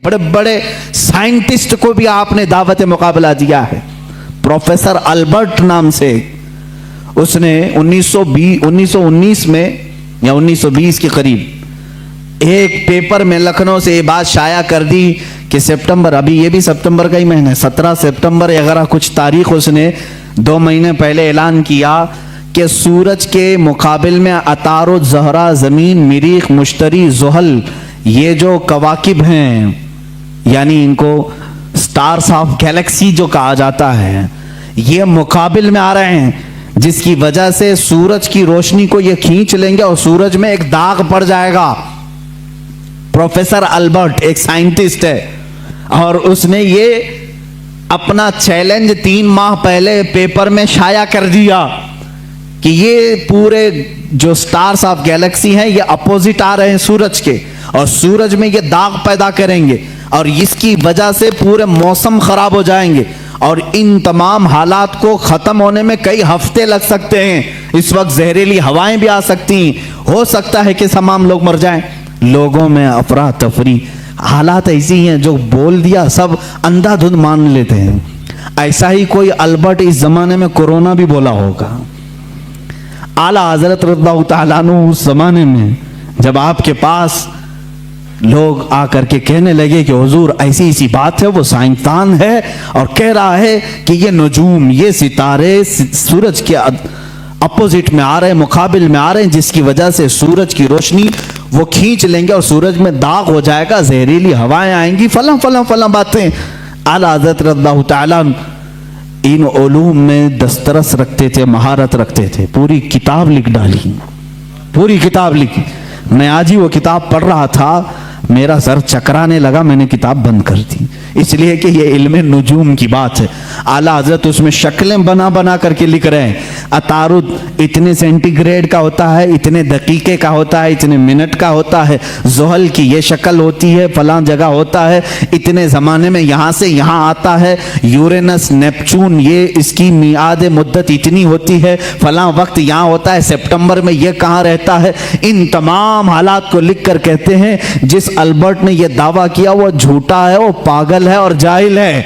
بڑے بڑے سائنٹسٹ کو بھی آپ نے دعوت مقابلہ دیا ہے. پروفیسر البرٹ نام سے اس نے 1919 میں یا 1920 کے قریب ایک پیپر میں لکھنؤ سے یہ بات شائع کر دی کہ سپٹمبر، ابھی یہ بھی سپٹمبر کا ہی مہینہ ہے، 17 سپٹمبر اگر کچھ تاریخ اس نے 2 مہینے پہلے اعلان کیا کہ سورج کے مقابل میں عطارد، زہرہ، زمین، مریخ، مشتری، زحل، یہ جو کواکب ہیں یعنی ان کو سٹارز آف گیلیکسی جو کہا جاتا ہے، یہ مقابل میں آ رہے ہیں، جس کی وجہ سے سورج کی روشنی کو یہ کھینچ لیں گے اور سورج میں ایک داغ پڑ جائے گا. پروفیسر البرٹ ایک سائنٹسٹ ہے اور اس نے یہ اپنا چیلنج 3 ماہ پہلے پیپر میں شائع کر دیا کہ یہ پورے جو سٹارز آف گیلیکسی ہیں یہ اپوزٹ آ رہے ہیں سورج کے اور سورج میں یہ داغ پیدا کریں گے اور اس کی وجہ سے پورے موسم خراب ہو جائیں گے اور ان تمام حالات کو ختم ہونے میں کئی ہفتے لگ سکتے ہیں. اس وقت زہریلی ہوائیں بھی آ سکتی ہیں، ہو سکتا ہے کہ تمام لوگ مر جائیں. لوگوں میں افراتفری، حالات ایسی ہیں جو بول دیا سب اندھا دھند مان لیتے ہیں. ایسا ہی کوئی البرٹ اس زمانے میں کورونا بھی بولا ہوگا. اعلیٰ حضرت رضی اللہ تعالیٰ عنہ اس زمانے میں جب آپ کے پاس لوگ آ کر کے کہنے لگے کہ حضور ایسی بات ہے، وہ سائنسدان ہے اور کہہ رہا ہے کہ یہ نجوم، یہ ستارے سورج کے اپوزٹ میں آ رہے ہیں، مقابل میں آ رہے ہیں، جس کی وجہ سے سورج کی روشنی وہ کھینچ لیں گے اور سورج میں داغ ہو جائے گا، زہریلی ہوائیں آئیں گی، فلاں باتیں. اعلیٰ حضرت رضی اللہ تعالیٰ ان علوم میں دسترس رکھتے تھے، مہارت رکھتے تھے. پوری کتاب لکھ ڈالی، پوری کتاب لکھی. میں آج ہی وہ کتاب پڑھ رہا تھا، میرا سر چکرانے لگا، میں نے کتاب بند کر دی، اس لیے کہ یہ علم نجوم کی بات ہے. اعلیٰ حضرت اس میں شکلیں بنا کر کے لکھ رہے ہیں. عطارد اتنے سینٹی گریڈ کا ہوتا ہے، اتنے دقیقے کا ہوتا ہے، اتنے منٹ کا ہوتا ہے. زحل کی یہ شکل ہوتی ہے، فلاں جگہ ہوتا ہے، اتنے زمانے میں یہاں سے یہاں آتا ہے. یورینس، نیپچون، یہ اس کی میعاد مدت اتنی ہوتی ہے، فلاں وقت یہاں ہوتا ہے، سپٹمبر میں یہ کہاں رہتا ہے. ان تمام حالات کو لکھ کر کہتے ہیں جس البرٹ نے یہ دعویٰ کیا وہ جھوٹا ہے، وہ پاگل ہے اور جاہل ہے.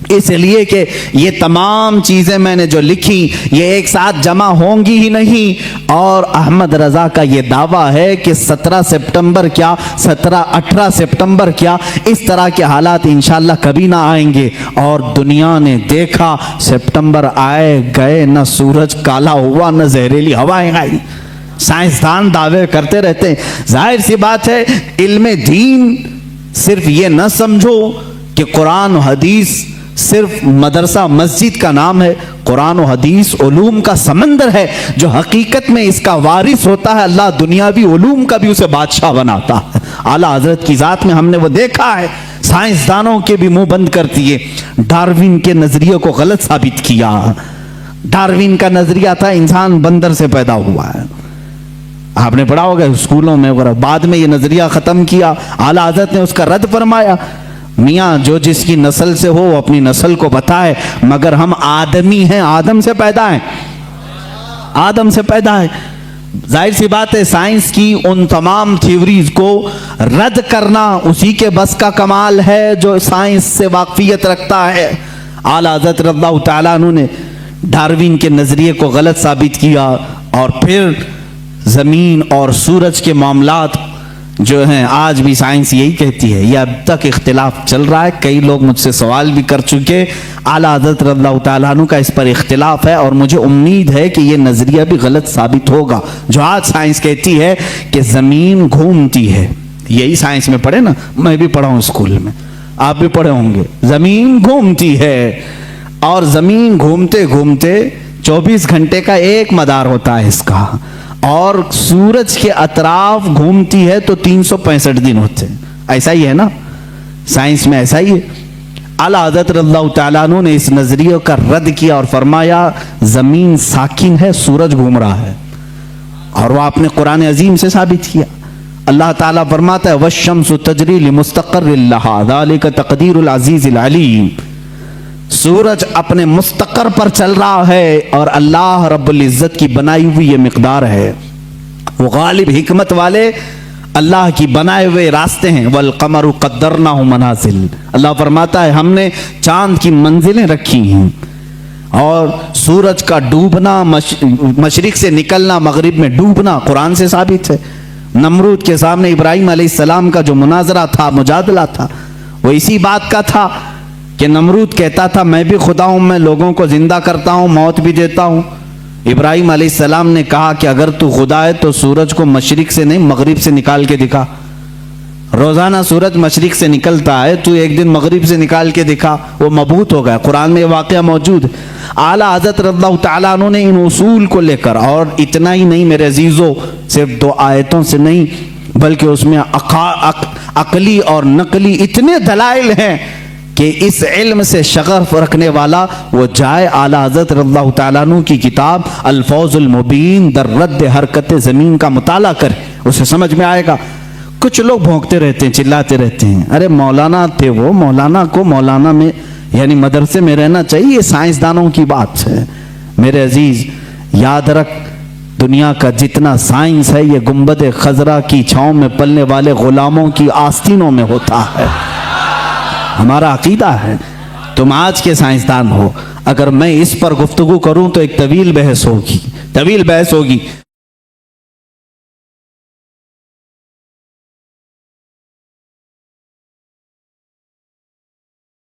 اس لیے کہ یہ تمام چیزیں میں نے جو لکھی یہ ایک ساتھ جمع ہوں گی ہی نہیں. اور احمد رضا کا یہ دعویٰ ہے کہ 17 سپٹمبر کیا، 18 سپٹمبر کیا، اس طرح کے حالات انشاءاللہ کبھی نہ آئیں گے. اور دنیا نے دیکھا، سپٹمبر آئے گئے، نہ سورج کالا ہوا نہ زہریلی ہوائیں آئی. سائنسدان دعوے کرتے رہتے ہیں. ظاہر سی بات ہے علم دین صرف یہ نہ سمجھو کہ قرآن و حدیث صرف مدرسہ مسجد کا نام ہے. قرآن و حدیث علوم کا سمندر ہے جو حقیقت میں اس کا وارث ہوتا ہے. اللہ دنیاوی علوم کا بھی اسے بادشاہ بناتا ہے. اعلیٰ حضرت کی ذات میں ہم نے وہ دیکھا ہے. سائنسدانوں کے بھی منہ بند کر دیے. ڈارون کے نظریے کو غلط ثابت کیا. ڈارون کا نظریہ تھا انسان بندر سے پیدا ہوا ہے، آپ نے پڑھا ہوگا اسکولوں میں وغیرہ. بعد میں یہ نظریہ ختم کیا. اعلیٰ حضرت نے اس کا رد فرمایا، میاں جو جس کی نسل سے ہو وہ اپنی نسل کو بتائے، مگر ہم آدمی ہیں، آدم سے پیدا ہیں، آدم سے پیدا ہے. ظاہر سی بات ہے سائنس کی ان تمام تھیوریز کو رد کرنا اسی کے بس کا کمال ہے جو سائنس سے واقفیت رکھتا ہے. اعلیٰ حضرت رضی اللہ تعالیٰ عنہ نے ڈارون کے نظریے کو غلط ثابت کیا اور پھر زمین اور سورج کے معاملات جو ہیں آج بھی سائنس یہی کہتی ہے. یہ اب تک اختلاف چل رہا ہے. کئی لوگ مجھ سے سوال بھی کر چکے. اعلیٰ حضرت رضی اللہ تعالیٰ عنہ کا اس پر اختلاف ہے اور مجھے امید ہے کہ یہ نظریہ بھی غلط ثابت ہوگا. جو آج سائنس کہتی ہے کہ زمین گھومتی ہے، یہی سائنس میں پڑھے نا، میں بھی پڑھا ہوں اسکول میں، آپ بھی پڑھے ہوں گے. زمین گھومتی ہے اور زمین گھومتے گھومتے 24 گھنٹے کا ایک مدار ہوتا ہے اس کا، اور سورج کے اطراف گھومتی ہے تو 365 دن ہوتے ہیں. ایسا ہی ہے نا، سائنس میں ایسا ہی ہے. اعلیٰ حضرت رضی اللہ تعالیٰ عنہ نے اس نظریے کا رد کیا اور فرمایا زمین ساکن ہے، سورج گھوم رہا ہے. اور وہ آپ نے قرآن عظیم سے ثابت کیا. اللہ تعالیٰ فرماتا ہے وَالشَّمْسُ تَجْرِي لِمُسْتَقَرٍّ لَهَا ذَلِكَ تَقْدِيرُ الْعَزِيزِ الْعَلِيمِ. سورج اپنے مستقر پر چل رہا ہے اور اللہ رب العزت کی بنائی ہوئی یہ مقدار ہے. وہ غالب حکمت والے اللہ کی بنائے ہوئے راستے ہیں. والقمر قدرناہ منازل, اللہ فرماتا ہے ہم نے چاند کی منزلیں رکھی ہیں, اور سورج کا ڈوبنا, مشرق سے نکلنا مغرب میں ڈوبنا قرآن سے ثابت ہے. نمرود کے سامنے ابراہیم علیہ السلام کا جو مناظرہ تھا, مجادلہ تھا, وہ اسی بات کا تھا کہ نمرود کہتا تھا میں بھی خدا ہوں, میں لوگوں کو زندہ کرتا ہوں, موت بھی دیتا ہوں. ابراہیم علیہ السلام نے کہا کہ اگر تو خدا ہے تو سورج کو مشرق سے نہیں مغرب سے نکال کے دکھا. روزانہ سورج مشرق سے نکلتا ہے, تو ایک دن مغرب سے نکال کے دکھا. وہ مبہوت ہو گیا. قرآن میں یہ واقعہ موجود ہے. اعلیٰ حضرت رضی اللہ تعالیٰ عنہ نے ان اصول کو لے کر, اور اتنا ہی نہیں میرے عزیزو, صرف 2 آیتوں سے نہیں بلکہ اس میں عقلی اور نقلی اتنے دلائل ہیں کہ اس علم سے شغف رکھنے والا وہ جائے اعلیٰ حضرت رضی اللہ تعالیٰ عنہ کی کتاب الفوز المبین در رد حرکت زمین کا مطالعہ کرے, اسے سمجھ میں آئے گا. کچھ لوگ بھونکتے رہتے ہیں, چلاتے رہتے ہیں, ارے مولانا تھے وہ, مولانا کو مولانا میں یعنی مدرسے میں رہنا چاہیے, یہ سائنسدانوں کی بات ہے. میرے عزیز یاد رکھ, دنیا کا جتنا سائنس ہے یہ گنبد خضرا کی چھاؤں میں پلنے والے غلاموں کی آستینوں میں ہوتا ہے. ہمارا عقیدہ ہے. تم آج کے سائنسدان ہو, اگر میں اس پر گفتگو کروں تو ایک طویل بحث ہوگی.